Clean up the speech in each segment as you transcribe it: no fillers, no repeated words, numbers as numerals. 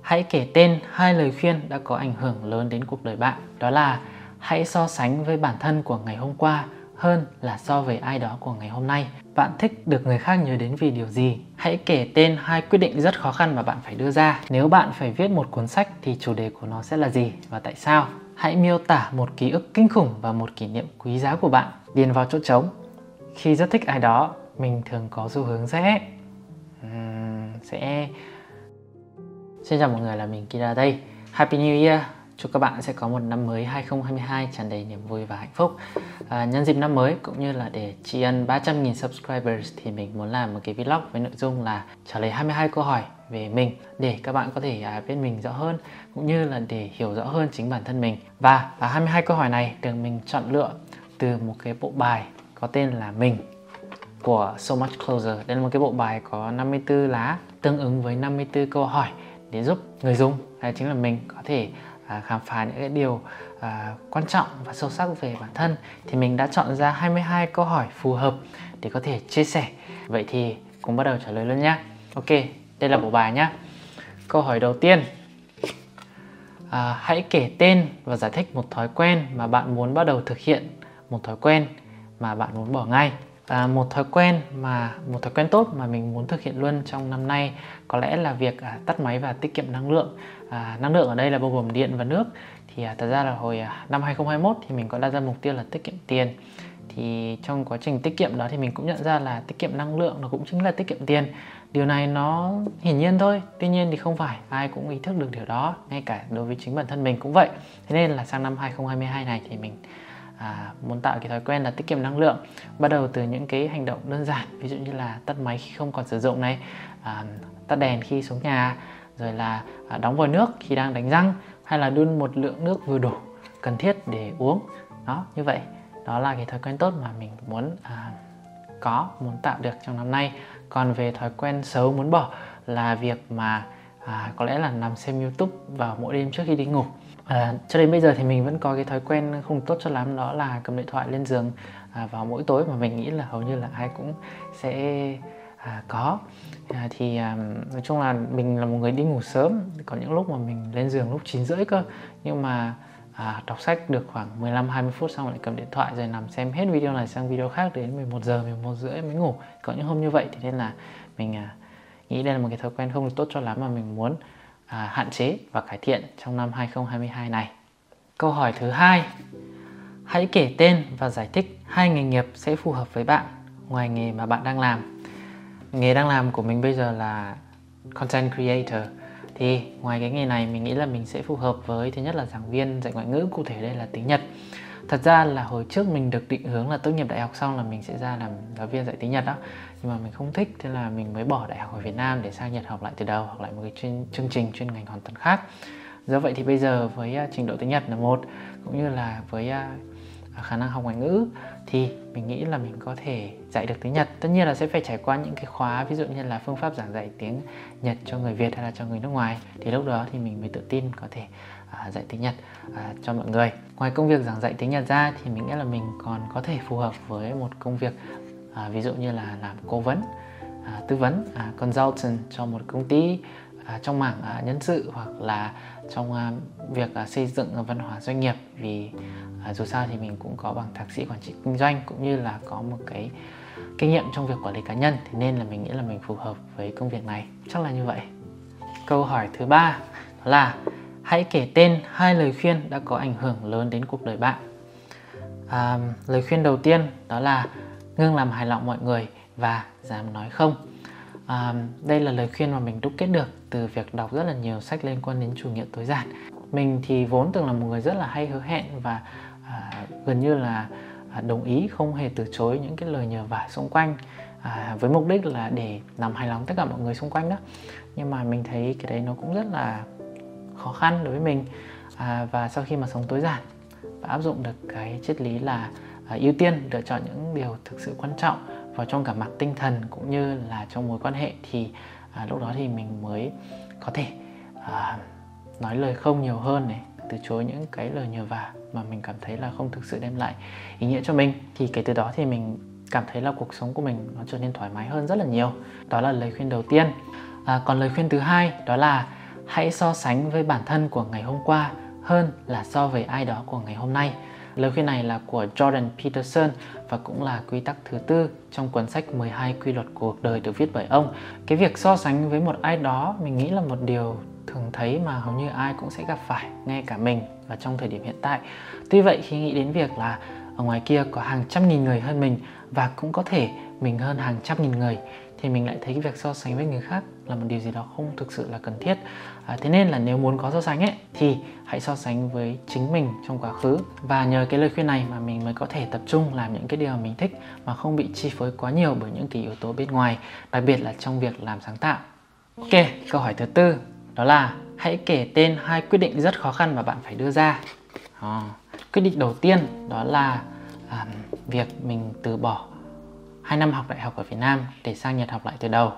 Hãy kể tên 2 lời khuyên đã có ảnh hưởng lớn đến cuộc đời bạn. Đó là hãy so sánh với bản thân của ngày hôm qua hơn là so với ai đó của ngày hôm nay. Bạn thích được người khác nhớ đến vì điều gì? Hãy kể tên 2 quyết định rất khó khăn mà bạn phải đưa ra. Nếu bạn phải viết một cuốn sách thì chủ đề của nó sẽ là gì và tại sao? Hãy miêu tả một ký ức kinh khủng và một kỷ niệm quý giá của bạn. Điền vào chỗ trống. Khi rất thích ai đó, mình thường có xu hướng sẽ... Xin chào mọi người, là mình Kira đây. Happy New Year! Chúc các bạn sẽ có một năm mới 2022 tràn đầy niềm vui và hạnh phúc. Nhân dịp năm mới cũng như là để tri ân 300.000 subscribers thì mình muốn làm một cái vlog với nội dung là trả lời 22 câu hỏi về mình để các bạn có thể biết mình rõ hơn cũng như là để hiểu rõ hơn chính bản thân mình. Và 22 câu hỏi này được mình chọn lựa từ một cái bộ bài có tên là Mình của So Much Closer. Đây là một cái bộ bài có 54 lá tương ứng với 54 câu hỏi để giúp người dùng, hay chính là mình, có thể khám phá những cái điều quan trọng và sâu sắc về bản thân. Thì mình đã chọn ra 22 câu hỏi phù hợp để có thể chia sẻ. Vậy thì cùng bắt đầu trả lời luôn nhé. Ok, đây là bộ bài nhé. Câu hỏi đầu tiên, hãy kể tên và giải thích một thói quen mà bạn muốn bắt đầu thực hiện, một thói quen mà bạn muốn bỏ ngay. Một thói quen tốt mà mình muốn thực hiện luôn trong năm nay có lẽ là việc tắt máy và tiết kiệm năng lượng. Năng lượng ở đây là bao gồm điện và nước. Thì thật ra là hồi năm 2021 thì mình có đặt ra mục tiêu là tiết kiệm tiền. Thì trong quá trình tiết kiệm đó thì mình cũng nhận ra là tiết kiệm năng lượng nó cũng chính là tiết kiệm tiền. Điều này nó hiển nhiên thôi, tuy nhiên thì không phải ai cũng ý thức được điều đó, ngay cả đối với chính bản thân mình cũng vậy. Thế nên là sang năm 2022 này thì mình muốn tạo cái thói quen là tiết kiệm năng lượng, bắt đầu từ những cái hành động đơn giản, ví dụ như là tắt máy khi không còn sử dụng này, tắt đèn khi xuống nhà, rồi là đóng vòi nước khi đang đánh răng, hay là đun một lượng nước vừa đủ cần thiết để uống. Đó, như vậy đó là cái thói quen tốt mà mình muốn muốn tạo được trong năm nay. Còn về thói quen xấu muốn bỏ là việc mà có lẽ là nằm xem YouTube vào mỗi đêm trước khi đi ngủ. Cho đến bây giờ thì mình vẫn có cái thói quen không tốt cho lắm, đó là cầm điện thoại lên giường vào mỗi tối, mà mình nghĩ là hầu như là ai cũng sẽ có. Nói chung là mình là một người đi ngủ sớm, có những lúc mà mình lên giường lúc 9:30 cơ, nhưng mà đọc sách được khoảng 15-20 phút xong lại cầm điện thoại rồi nằm xem hết video này sang video khác đến 11 giờ, 11:30 mới ngủ. Có những hôm như vậy, thì nên là mình nghĩ đây là một cái thói quen không được tốt cho lắm mà mình muốn hạn chế và cải thiện trong năm 2022 này. Câu hỏi thứ 2, hãy kể tên và giải thích 2 nghề nghiệp sẽ phù hợp với bạn ngoài nghề mà bạn đang làm. Nghề đang làm của mình bây giờ là Content Creator. Thì ngoài cái nghề này mình nghĩ là mình sẽ phù hợp với, thứ nhất là giảng viên dạy ngoại ngữ, cụ thể đây là tiếng Nhật. Thật ra là hồi trước mình được định hướng là tốt nghiệp đại học xong là mình sẽ ra làm giáo viên dạy tiếng Nhật đó. Nhưng mà mình không thích, thế là mình mới bỏ đại học ở Việt Nam để sang Nhật học lại từ đầu, học lại một cái chương trình chuyên ngành hoàn toàn khác. Do vậy thì bây giờ với trình độ tiếng Nhật là 1, cũng như là với khả năng học ngoại ngữ, thì mình nghĩ là mình có thể dạy được tiếng Nhật. Tất nhiên là sẽ phải trải qua những cái khóa, ví dụ như là phương pháp giảng dạy tiếng Nhật cho người Việt hay là cho người nước ngoài. Thì lúc đó thì mình mới tự tin có thể dạy tiếng Nhật cho mọi người. Ngoài công việc giảng dạy tiếng Nhật ra thì mình nghĩ là mình còn có thể phù hợp với một công việc ví dụ như là làm cố vấn, tư vấn, consultant cho một công ty trong mảng nhân sự, hoặc là trong việc xây dựng văn hóa doanh nghiệp. Vì dù sao thì mình cũng có bằng thạc sĩ quản trị kinh doanh, cũng như là có một cái kinh nghiệm trong việc quản lý cá nhân, thì nên là mình nghĩ là mình phù hợp với công việc này. Chắc là như vậy. Câu hỏi thứ 3 đó là hãy kể tên 2 lời khuyên đã có ảnh hưởng lớn đến cuộc đời bạn. Lời khuyên đầu tiên đó là ngưng làm hài lòng mọi người và dám nói không. Đây là lời khuyên mà mình đúc kết được từ việc đọc rất là nhiều sách liên quan đến chủ nghĩa tối giản. Mình thì vốn từng là một người rất là hay hứa hẹn và gần như là đồng ý, không hề từ chối những cái lời nhờ vả xung quanh, với mục đích là để làm hài lòng tất cả mọi người xung quanh đó. Nhưng mà mình thấy cái đấy nó cũng rất là khó khăn đối với mình. Và sau khi mà sống tối giản và áp dụng được cái triết lý là ưu tiên lựa chọn những điều thực sự quan trọng vào trong cả mặt tinh thần cũng như là trong mối quan hệ, thì lúc đó thì mình mới có thể nói lời không nhiều hơn này, từ chối những cái lời nhờ vả mà mình cảm thấy là không thực sự đem lại ý nghĩa cho mình. Thì kể từ đó thì mình cảm thấy là cuộc sống của mình nó trở nên thoải mái hơn rất là nhiều. Đó là lời khuyên đầu tiên. Còn lời khuyên thứ 2 đó là hãy so sánh với bản thân của ngày hôm qua hơn là so với ai đó của ngày hôm nay. Lời khuyên này là của Jordan Peterson và cũng là quy tắc thứ 4 trong cuốn sách 12 quy luật cuộc đời được viết bởi ông. Cái việc so sánh với một ai đó mình nghĩ là một điều thường thấy mà hầu như ai cũng sẽ gặp phải, ngay cả mình và trong thời điểm hiện tại. Tuy vậy khi nghĩ đến việc là ở ngoài kia có hàng trăm nghìn người hơn mình và cũng có thể mình hơn hàng trăm nghìn người, thì mình lại thấy cái việc so sánh với người khác là một điều gì đó không thực sự là cần thiết. Thế nên là nếu muốn có so sánh ấy, thì hãy so sánh với chính mình trong quá khứ. Và nhờ cái lời khuyên này mà mình mới có thể tập trung làm những cái điều mình thích mà không bị chi phối quá nhiều bởi những cái yếu tố bên ngoài, đặc biệt là trong việc làm sáng tạo. Ok, câu hỏi thứ 4 đó là hãy kể tên 2 quyết định rất khó khăn mà bạn phải đưa ra. Quyết định đầu tiên đó là việc mình từ bỏ 2 năm học đại học ở Việt Nam để sang Nhật học lại từ đầu.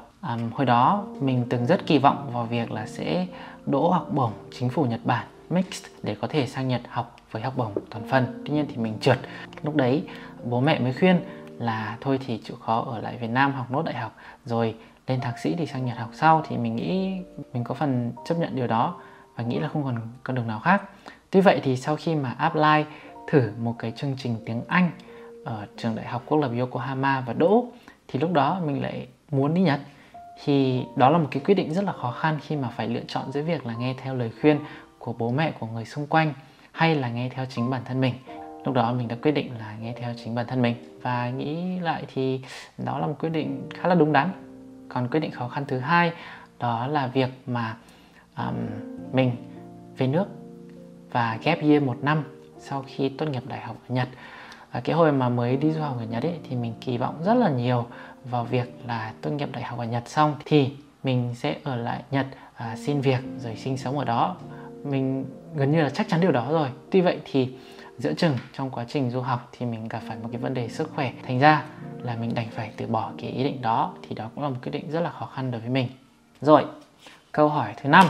Hồi đó mình từng rất kỳ vọng vào việc là sẽ đỗ học bổng chính phủ Nhật Bản Mixed để có thể sang Nhật học với học bổng toàn phần. Tuy nhiên thì mình trượt. Lúc đấy bố mẹ mới khuyên là thôi thì chịu khó ở lại Việt Nam học nốt đại học rồi lên thạc sĩ thì sang Nhật học sau. Thì mình nghĩ mình có phần chấp nhận điều đó và nghĩ là không còn con đường nào khác. Tuy vậy thì sau khi mà apply thử một cái chương trình tiếng Anh ở trường đại học quốc lập Yokohama và đỗ, thì lúc đó mình lại muốn đi Nhật. Thì đó là một cái quyết định rất là khó khăn khi mà phải lựa chọn giữa việc là nghe theo lời khuyên của bố mẹ, của người xung quanh hay là nghe theo chính bản thân mình. Lúc đó mình đã quyết định là nghe theo chính bản thân mình và nghĩ lại thì đó là một quyết định khá là đúng đắn. Còn quyết định khó khăn thứ hai đó là việc mà mình về nước và gap year 1 năm sau khi tốt nghiệp đại học ở Nhật. Cái hồi mà mới đi du học ở Nhật ấy, thì mình kỳ vọng rất là nhiều vào việc là tốt nghiệp đại học ở Nhật xong thì mình sẽ ở lại Nhật xin việc rồi sinh sống ở đó. Mình gần như là chắc chắn điều đó rồi. Tuy vậy thì giữa chừng trong quá trình du học thì mình gặp phải một cái vấn đề sức khỏe, thành ra là mình đành phải từ bỏ cái ý định đó. Thì đó cũng là một quyết định rất là khó khăn đối với mình. Rồi, câu hỏi thứ 5.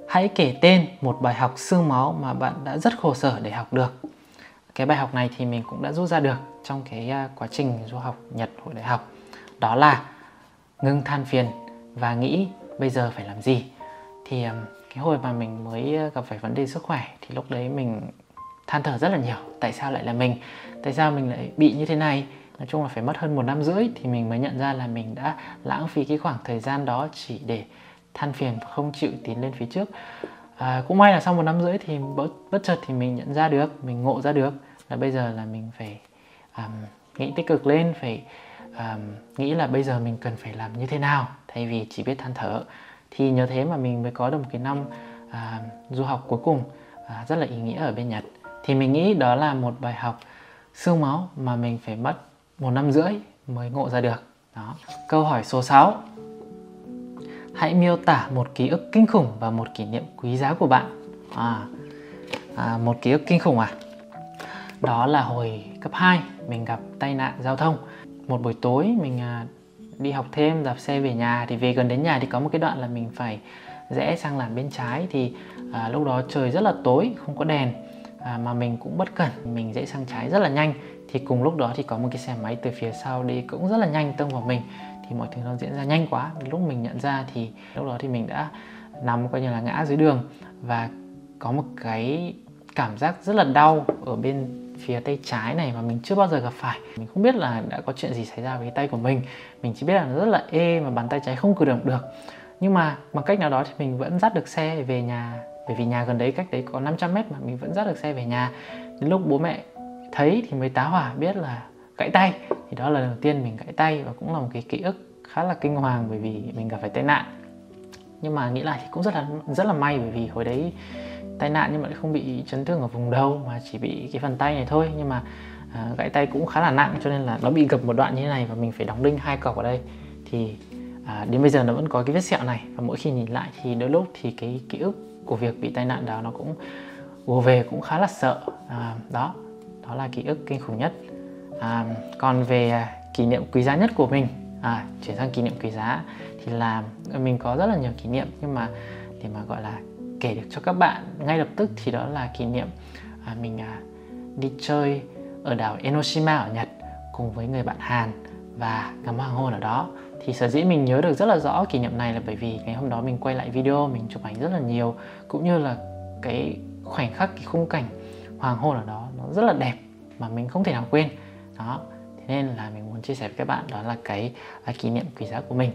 Hãy kể tên một bài học xương máu mà bạn đã rất khổ sở để học được. Cái bài học này thì mình cũng đã rút ra được trong cái quá trình du học Nhật hồi đại học. Đó là ngưng than phiền và nghĩ bây giờ phải làm gì. Thì cái hồi mà mình mới gặp phải vấn đề sức khỏe thì lúc đấy mình than thở rất là nhiều. Tại sao lại là mình? Tại sao mình lại bị như thế này? Nói chung là phải mất hơn 1 năm rưỡi thì mình mới nhận ra là mình đã lãng phí cái khoảng thời gian đó chỉ để than phiền và không chịu tiến lên phía trước. Cũng may là sau 1 năm rưỡi thì bất chợt thì mình nhận ra được, mình ngộ ra được là bây giờ là mình phải nghĩ tích cực lên, phải nghĩ là bây giờ mình cần phải làm như thế nào thay vì chỉ biết than thở. Thì nhờ thế mà mình mới có được một cái năm du học cuối cùng rất là ý nghĩa ở bên Nhật. Thì mình nghĩ đó là một bài học xương máu mà mình phải mất 1 năm rưỡi mới ngộ ra được. Đó. Câu hỏi số 6. Hãy miêu tả một ký ức kinh khủng và một kỷ niệm quý giá của bạn. Một ký ức kinh khủng đó là hồi cấp 2 mình gặp tai nạn giao thông. Một buổi tối mình đi học thêm, đạp xe về nhà. Thì về gần đến nhà thì có một cái đoạn là mình phải rẽ sang làn bên trái. Thì lúc đó trời rất là tối, không có đèn, mà mình cũng bất cẩn, mình rẽ sang trái rất là nhanh. Thì cùng lúc đó thì có một cái xe máy từ phía sau đi cũng rất là nhanh tông vào mình. Thì mọi thứ nó diễn ra nhanh quá. Lúc mình nhận ra thì lúc đó thì mình đã nằm coi như là ngã dưới đường và có một cái cảm giác rất là đau ở bên phía tay trái này mà mình chưa bao giờ gặp phải. Mình không biết là đã có chuyện gì xảy ra với cái tay của mình. Mình chỉ biết là nó rất là ê mà bàn tay trái không cử động được. Nhưng mà bằng cách nào đó thì mình vẫn dắt được xe về nhà. Bởi vì nhà gần đấy, cách đấy có 500 mét mà mình vẫn dắt được xe về nhà. Đến lúc bố mẹ thấy thì mới tá hỏa biết là gãy tay. Thì đó là lần đầu tiên mình gãy tay và cũng là một cái ký ức khá là kinh hoàng bởi vì mình gặp phải tai nạn. Nhưng mà nghĩ lại thì cũng rất là may bởi vì hồi đấy tai nạn nhưng mà lại không bị chấn thương ở vùng đầu mà chỉ bị cái phần tay này thôi. Nhưng mà gãy tay cũng khá là nặng cho nên là nó bị gập một đoạn như thế này và mình phải đóng đinh 2 cọc ở đây. Thì đến bây giờ nó vẫn có cái vết sẹo này và mỗi khi nhìn lại thì đôi lúc thì cái ký ức của việc bị tai nạn đó nó cũng ùa về, cũng khá là sợ. Đó là ký ức kinh khủng nhất. Còn về kỷ niệm quý giá nhất của mình, chuyển sang kỷ niệm quý giá thì là mình có rất là nhiều kỷ niệm, nhưng mà để mà gọi là kể được cho các bạn ngay lập tức thì đó là kỷ niệm mình đi chơi ở đảo Enoshima ở Nhật cùng với người bạn Hàn và ngắm hoàng hôn ở đó. Thì sở dĩ mình nhớ được rất là rõ kỷ niệm này là bởi vì ngày hôm đó mình quay lại video, mình chụp ảnh rất là nhiều, cũng như là cái khoảnh khắc, cái khung cảnh hoàng hôn ở đó nó rất là đẹp mà mình không thể nào quên. Đó, thế nên là mình muốn chia sẻ với các bạn đó là cái kỷ niệm quý giá của mình.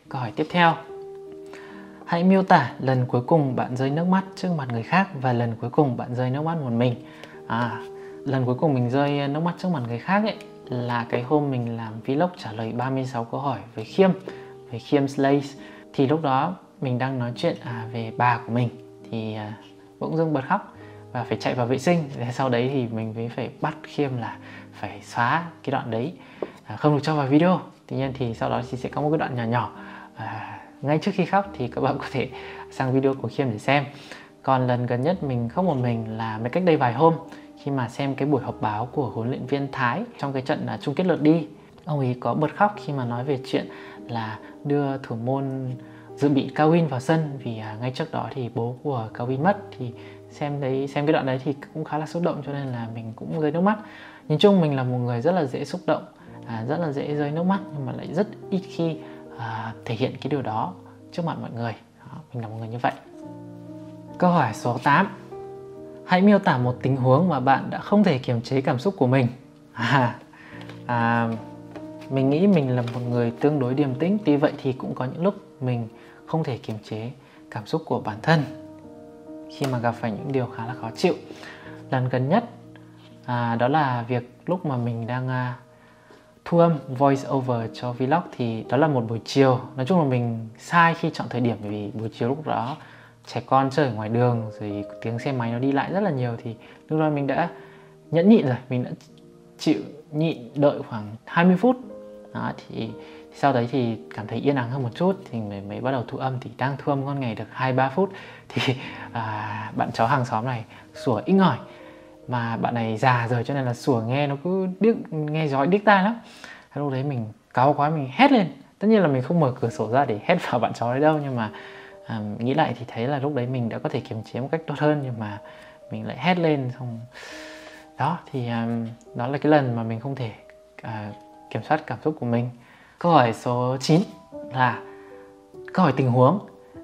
Câu hỏi tiếp theo. Hãy miêu tả lần cuối cùng bạn rơi nước mắt trước mặt người khác và lần cuối cùng bạn rơi nước mắt một mình. Lần cuối cùng mình rơi nước mắt trước mặt người khác ấy là cái hôm mình làm vlog trả lời 36 câu hỏi với Khiêm Slays. Thì lúc đó mình đang nói chuyện về bà của mình thì bỗng dưng bật khóc và phải chạy vào vệ sinh. Sau đấy thì mình mới phải bắt Khiêm là phải xóa cái đoạn đấy, không được cho vào video. Tuy nhiên thì sau đó thì sẽ có một cái đoạn nhỏ nhỏ ngay trước khi khóc thì các bạn có thể sang video của Khiêm để xem. Còn lần gần nhất mình khóc một mình là mới cách đây vài hôm, khi mà xem cái buổi họp báo của huấn luyện viên Thái trong cái trận chung kết lượt đi. Ông ấy có bật khóc khi mà nói về chuyện là đưa thủ môn dự bị Cao Win vào sân vì ngay trước đó thì bố của Cao Win mất. Thì xem cái đoạn đấy thì cũng khá là xúc động, cho nên là mình cũng rơi nước mắt. Nhìn chung mình là một người rất là dễ xúc động, rất là dễ rơi nước mắt, nhưng mà lại rất ít khi thể hiện cái điều đó trước mặt mọi người. Đó, mình là một người như vậy. Câu hỏi số 8. Hãy miêu tả một tình huống mà bạn đã không thể kiềm chế cảm xúc của mình. Mình nghĩ mình là một người tương đối điềm tĩnh, tuy vậy thì cũng có những lúc mình không thể kiềm chế cảm xúc của bản thân khi mà gặp phải những điều khá là khó chịu. Lần gần nhất đó là việc lúc mà mình đang thu âm voice over cho vlog, thì đó là một buổi chiều. Nói chung là mình sai khi chọn thời điểm, bởi vì buổi chiều lúc đó trẻ con chơi ở ngoài đường rồi tiếng xe máy nó đi lại rất là nhiều, thì lúc đó mình đã nhẫn nhịn rồi, mình đã chịu nhịn đợi khoảng 20 phút. Đó, thì sau đấy thì cảm thấy yên ắng hơn một chút thì mới bắt đầu thu âm. Thì đang thu âm con ngày được 2-3 phút thì bạn cháu hàng xóm này sủa inh ỏi, mà bạn này già rồi cho nên là sủa nghe nó cứ nghe rói điếc tai lắm. Lúc đấy mình cáu quá, mình hét lên. Tất nhiên là mình không mở cửa sổ ra để hét vào bạn cháu đấy đâu, nhưng mà nghĩ lại thì thấy là lúc đấy mình đã có thể kiềm chế một cách tốt hơn, nhưng mà mình lại hét lên. Xong đó thì đó là cái lần mà mình không thể kiểm soát cảm xúc của mình. Câu hỏi số 9 là câu hỏi tình huống.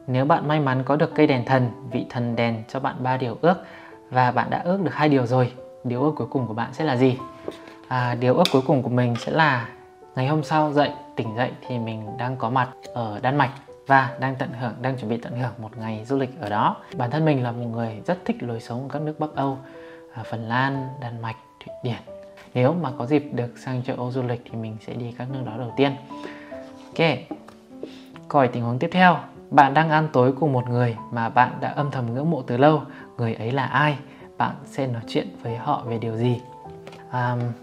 Nếu bạn may mắn có được cây đèn thần, vị thần đèn cho bạn 3 điều ước và bạn đã ước được 2 điều rồi, điều ước cuối cùng của bạn sẽ là gì? Điều ước cuối cùng của mình sẽ là ngày hôm sau tỉnh dậy thì mình đang có mặt ở Đan Mạch và đang chuẩn bị tận hưởng một ngày du lịch ở đó. Bản thân mình là một người rất thích lối sống ở các nước Bắc Âu, Phần Lan, Đan Mạch, Thụy Điển. Nếu mà có dịp được sang châu Âu du lịch thì mình sẽ đi các nước đó đầu tiên. Ok. Câu hỏi tình huống tiếp theo. Bạn đang ăn tối cùng một người mà bạn đã âm thầm ngưỡng mộ từ lâu. Người ấy là ai? Bạn sẽ nói chuyện với họ về điều gì?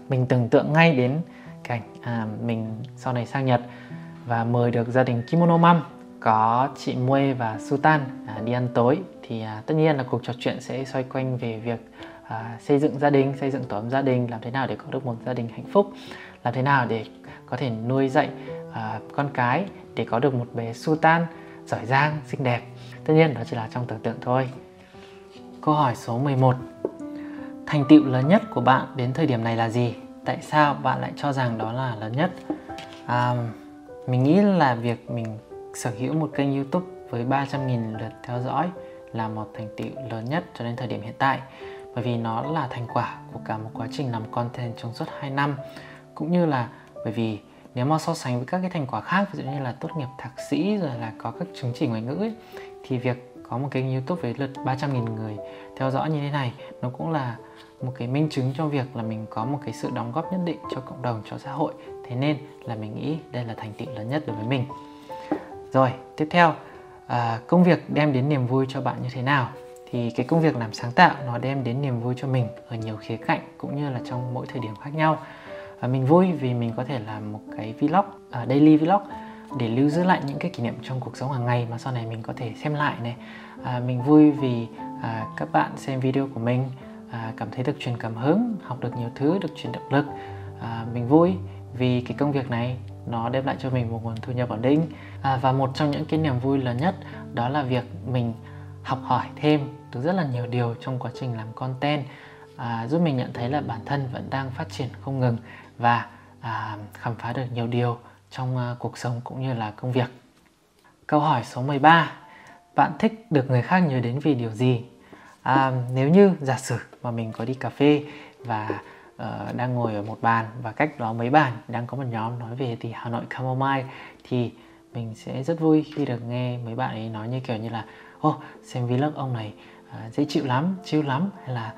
Mình tưởng tượng ngay đến cảnh mình sau này sang Nhật và mời được gia đình Kimono Mom, có chị Muê và Sultan đi ăn tối. Thì tất nhiên là cuộc trò chuyện sẽ xoay quanh về việc xây dựng gia đình, xây dựng tổ ấm gia đình, làm thế nào để có được một gia đình hạnh phúc, làm thế nào để có thể nuôi dạy con cái để có được một bé Sultan giỏi giang, xinh đẹp. Tất nhiên đó chỉ là trong tưởng tượng thôi. Câu hỏi số 11. Thành tựu lớn nhất của bạn đến thời điểm này là gì? Tại sao bạn lại cho rằng đó là lớn nhất? Mình nghĩ là việc mình sở hữu một kênh YouTube với 300.000 lượt theo dõi là một thành tựu lớn nhất cho đến thời điểm hiện tại, bởi vì nó là thành quả của cả một quá trình làm content trong suốt 2 năm, cũng như là bởi vì nếu mà so sánh với các cái thành quả khác, ví dụ như là tốt nghiệp thạc sĩ rồi là có các chứng chỉ ngoại ngữ ấy, thì việc có một kênh YouTube với lượt 300.000 người theo dõi như thế này nó cũng là một cái minh chứng cho việc là mình có một cái sự đóng góp nhất định cho cộng đồng, cho xã hội. Thế nên là mình nghĩ đây là thành tựu lớn nhất đối với mình. Rồi, tiếp theo, công việc đem đến niềm vui cho bạn như thế nào? Thì cái công việc làm sáng tạo nó đem đến niềm vui cho mình ở nhiều khía cạnh, cũng như là trong mỗi thời điểm khác nhau. Mình vui vì mình có thể làm một cái vlog, daily vlog, để lưu giữ lại những cái kỷ niệm trong cuộc sống hàng ngày mà sau này mình có thể xem lại này. Mình vui vì các bạn xem video của mình cảm thấy được truyền cảm hứng, học được nhiều thứ, được truyền động lực. Mình vui vì cái công việc này nó đem lại cho mình một nguồn thu nhập ổn định. Và một trong những cái niềm vui lớn nhất đó là việc mình học hỏi thêm được rất là nhiều điều trong quá trình làm content, giúp mình nhận thấy là bản thân vẫn đang phát triển không ngừng và khám phá được nhiều điều trong cuộc sống cũng như là công việc. Câu hỏi số 13. Bạn thích được người khác nhớ đến vì điều gì? Nếu như giả sử mà mình có đi cà phê và đang ngồi ở một bàn và cách đó mấy bàn đang có một nhóm nói về thì Hà Nội Camomile, thì mình sẽ rất vui khi được nghe mấy bạn ấy nói như kiểu như là xem vlog ông này dễ chịu lắm, chill lắm, hay là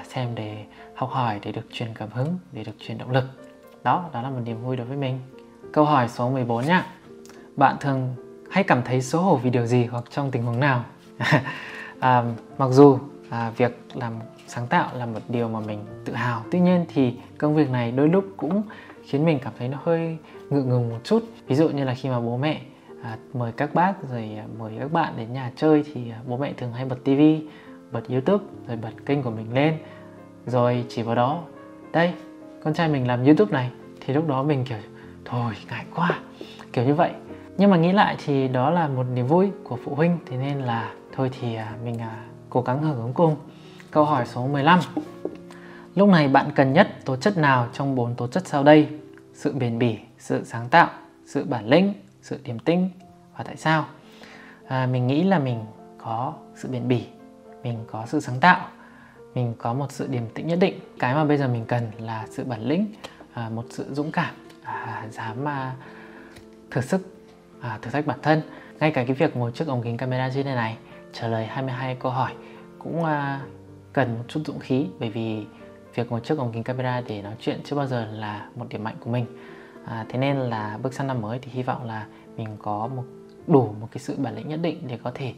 xem để học hỏi, để được truyền cảm hứng, để được truyền động lực. Đó là một niềm vui đối với mình. Câu hỏi số 14 nhá. Bạn thường hay cảm thấy xấu hổ vì điều gì hoặc trong tình huống nào? Mặc dù việc làm sáng tạo là một điều mà mình tự hào, tuy nhiên thì công việc này đôi lúc cũng khiến mình cảm thấy nó hơi ngượng ngùng một chút. Ví dụ như là khi mà bố mẹ mời các bác rồi mời các bạn đến nhà chơi thì bố mẹ thường hay bật tivi, bật YouTube rồi bật kênh của mình lên, rồi chỉ vào đó đây con trai mình làm YouTube này, thì lúc đó mình kiểu thôi ngại quá, kiểu như vậy. Nhưng mà nghĩ lại thì đó là một niềm vui của phụ huynh, thế nên là thôi thì mình cố gắng hưởng ứng cùng. Câu hỏi số 15. Lúc này bạn cần nhất tố chất nào trong 4 tố chất sau đây? Sự bền bỉ, sự sáng tạo, sự bản lĩnh, sự điềm tĩnh, và tại sao? Mình nghĩ là mình có sự bền bỉ, mình có sự sáng tạo, mình có một sự điềm tĩnh nhất định. Cái mà bây giờ mình cần là sự bản lĩnh, một sự dũng cảm, dám thử thách bản thân. Ngay cả cái việc ngồi trước ống kính camera như thế này, trả lời 22 câu hỏi cũng cần một chút dũng khí, bởi vì việc ngồi trước ống kính camera để nói chuyện chưa bao giờ là một điểm mạnh của mình. Thế nên là bước sang năm mới thì hy vọng là mình có đủ một cái sự bản lĩnh nhất định để có thể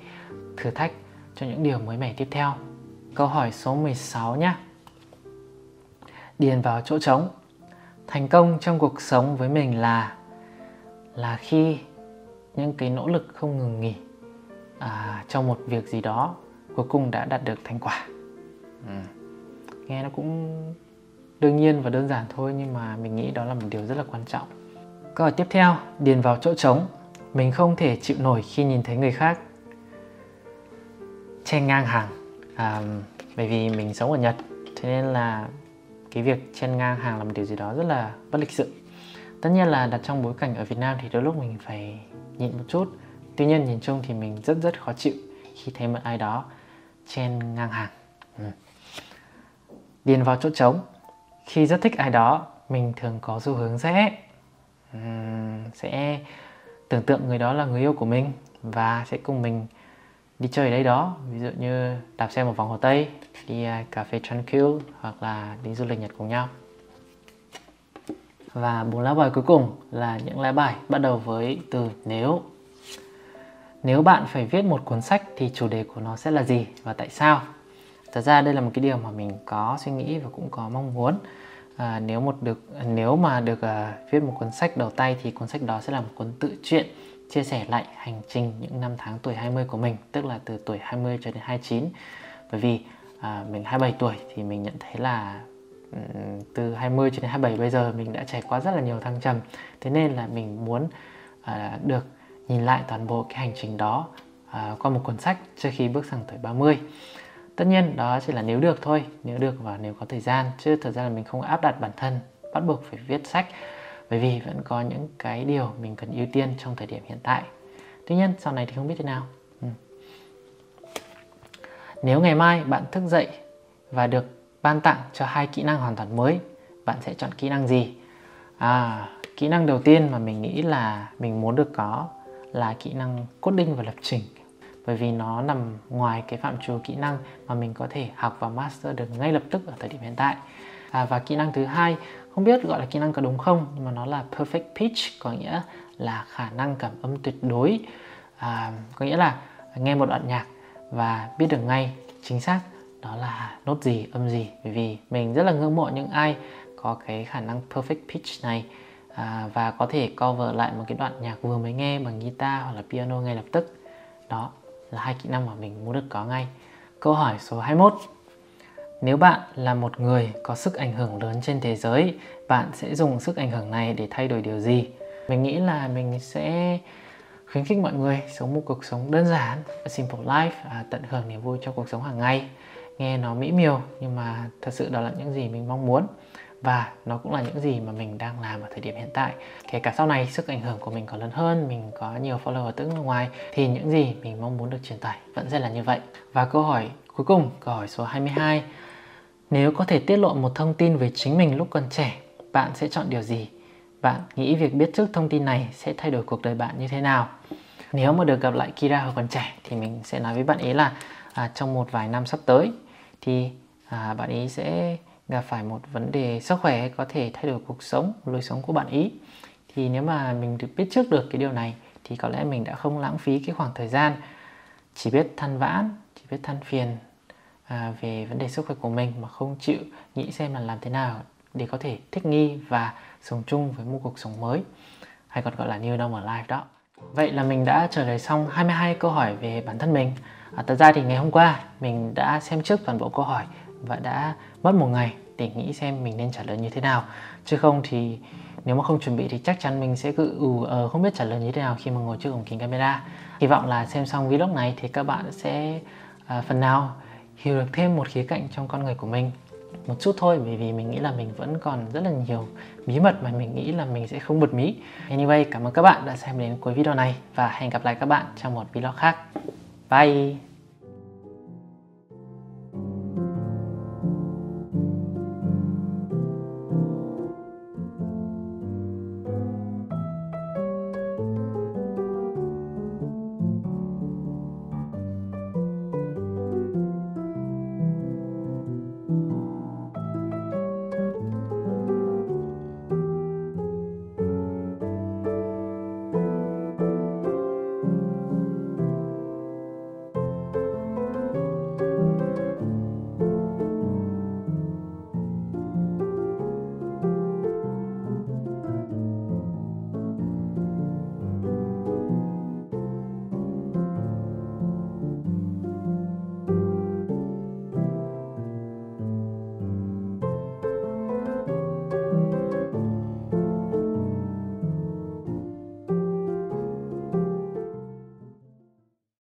thử thách cho những điều mới mẻ tiếp theo. Câu hỏi số 16 nhé. Điền vào chỗ trống. Thành công trong cuộc sống với mình là khi những cái nỗ lực không ngừng nghỉ trong một việc gì đó cuối cùng đã đạt được thành quả. Nghe nó cũng đương nhiên và đơn giản thôi, nhưng mà mình nghĩ đó là một điều rất là quan trọng. Câu hỏi tiếp theo, điền vào chỗ trống. Mình không thể chịu nổi khi nhìn thấy người khác chen ngang hàng. Bởi vì mình sống ở Nhật, thế nên là cái việc chen ngang hàng là một điều gì đó rất là bất lịch sự. Tất nhiên là đặt trong bối cảnh ở Việt Nam thì đôi lúc mình phải nhịn một chút. Tuy nhiên nhìn chung thì mình rất khó chịu khi thấy một ai đó chen ngang hàng. Điền vào chỗ trống. Khi rất thích ai đó, mình thường có xu hướng sẽ tưởng tượng người đó là người yêu của mình và sẽ cùng mình đi chơi ở đây đó. Ví dụ như đạp xe một vòng Hồ Tây, đi cà phê Tranquil, hoặc là đi du lịch Nhật cùng nhau. Và 4 lá bài cuối cùng là những lá bài bắt đầu với từ nếu. Nếu bạn phải viết một cuốn sách thì chủ đề của nó sẽ là gì và tại sao? Thật ra đây là một cái điều mà mình có suy nghĩ và cũng có mong muốn. Nếu mà được viết một cuốn sách đầu tay thì cuốn sách đó sẽ là một cuốn tự truyện chia sẻ lại hành trình những năm tháng tuổi 20 của mình, tức là từ tuổi 20 cho đến 29. Bởi vì mình 27 tuổi thì mình nhận thấy là từ 20 cho đến 27 bây giờ mình đã trải qua rất là nhiều thăng trầm. Thế nên là mình muốn được nhìn lại toàn bộ cái hành trình đó qua một cuốn sách trước khi bước sang tuổi 30. Tất nhiên đó chỉ là nếu được thôi, nếu được và nếu có thời gian, chứ thật ra là mình không áp đặt bản thân bắt buộc phải viết sách, bởi vì vẫn có những cái điều mình cần ưu tiên trong thời điểm hiện tại. Tuy nhiên sau này thì không biết thế nào. Nếu ngày mai bạn thức dậy và được ban tặng cho 2 kỹ năng hoàn toàn mới, bạn sẽ chọn kỹ năng gì? Kỹ năng đầu tiên mà mình nghĩ là mình muốn được có là kỹ năng coding và lập trình, bởi vì nó nằm ngoài cái phạm trù kỹ năng mà mình có thể học và master được ngay lập tức ở thời điểm hiện tại. Và kỹ năng thứ hai, không biết gọi là kỹ năng có đúng không, nhưng mà nó là perfect pitch, có nghĩa là khả năng cảm âm tuyệt đối. Có nghĩa là nghe một đoạn nhạc và biết được ngay chính xác đó là nốt gì, âm gì. Bởi vì mình rất là ngưỡng mộ những ai có cái khả năng perfect pitch này và có thể cover lại một cái đoạn nhạc vừa mới nghe bằng guitar hoặc là piano ngay lập tức. Đó là 2 kỹ năng mà mình muốn được có ngay. Câu hỏi số 21. Nếu bạn là một người có sức ảnh hưởng lớn trên thế giới, bạn sẽ dùng sức ảnh hưởng này để thay đổi điều gì? Mình nghĩ là mình sẽ khuyến khích mọi người sống một cuộc sống đơn giản, a simple life, tận hưởng niềm vui trong cuộc sống hàng ngày. Nghe nó mỹ miều nhưng mà thật sự đó là những gì mình mong muốn. Và nó cũng là những gì mà mình đang làm ở thời điểm hiện tại. Kể cả sau này sức ảnh hưởng của mình còn lớn hơn, mình có nhiều follower từ nước ngoài, thì những gì mình mong muốn được truyền tải vẫn sẽ là như vậy. Và câu hỏi cuối cùng, câu hỏi số 22. Nếu có thể tiết lộ một thông tin về chính mình lúc còn trẻ, bạn sẽ chọn điều gì? Bạn nghĩ việc biết trước thông tin này sẽ thay đổi cuộc đời bạn như thế nào? Nếu mà được gặp lại Kira hồi còn trẻ thì mình sẽ nói với bạn ấy là trong một vài năm sắp tới thì bạn ấy sẽ gặp phải một vấn đề sức khỏe có thể thay đổi cuộc sống, lối sống của bạn ý. Thì nếu mà mình được biết trước được cái điều này thì có lẽ mình đã không lãng phí cái khoảng thời gian chỉ biết than vãn, chỉ biết than phiền về vấn đề sức khỏe của mình mà không chịu nghĩ xem là làm thế nào để có thể thích nghi và sống chung với một cuộc sống mới, hay còn gọi là New Normal Life đó. Vậy là mình đã trả lời xong 22 câu hỏi về bản thân mình. Thật ra thì ngày hôm qua mình đã xem trước toàn bộ câu hỏi và đã mất một ngày để nghĩ xem mình nên trả lời như thế nào. Chứ không thì nếu mà không chuẩn bị thì chắc chắn mình sẽ cứ không biết trả lời như thế nào khi mà ngồi trước ống kính camera. Hy vọng là xem xong vlog này thì các bạn sẽ phần nào hiểu được thêm một khía cạnh trong con người của mình một chút thôi, bởi vì mình nghĩ là mình vẫn còn rất là nhiều bí mật mà mình nghĩ là mình sẽ không bật mí. Anyway, cảm ơn các bạn đã xem đến cuối video này và hẹn gặp lại các bạn trong một vlog khác. Bye!